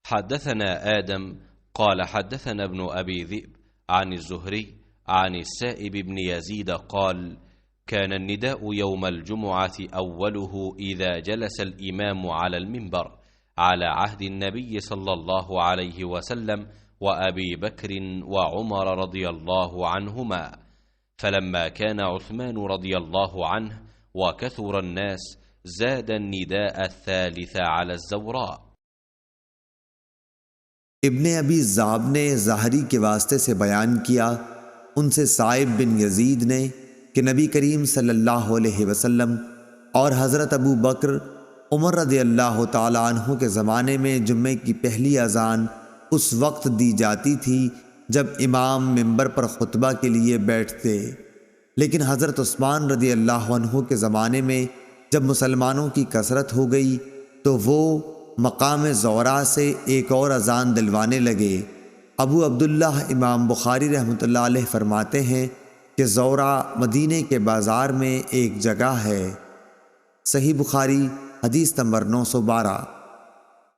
حدثنا آدم قال حدثنا ابن أبي ذئب عن الزهري عن السائب بن يزيد قال كان النداء يوم الجمعة أوله إذا جلس الإمام على المنبر على عهد النبي صلى الله عليه وسلم وأبي بكر وعمر رضي الله عنهما، فلما كان عثمان رضي الله عنه وكثر الناس زاد النداء الثالث على الزوراء۔ इब्ने अबी ज़ाब ने ज़ाहरी के वास्ते से बयान किया, उनसे साइब बिन यजीद ने कि नबी करीम सल्लल्लाहु अलैहि वसल्लम और हज़रत अबू बकर उमर रज़ियल्लाहु ताला अन्हु के ज़माने में जुम्मे की पहली अज़ान उस वक्त दी जाती थी जब इमाम मिंबर पर खुतबा के लिए बैठते, लेकिन हज़रत उस्मान रज़ियल्लाहु अन्हु के ज़माने में जब मुसलमानों की कसरत हो गई तो वो मकाम ज़ौरा से एक और अज़ान दिलवाने लगे। अबू अब्दुल्लाह इमाम बुखारी रहमतुल्लाह अलैह फरमाते हैं कि ज़ौरा मदीने के बाज़ार में एक जगह है। सही बुखारी हदीस नंबर 912।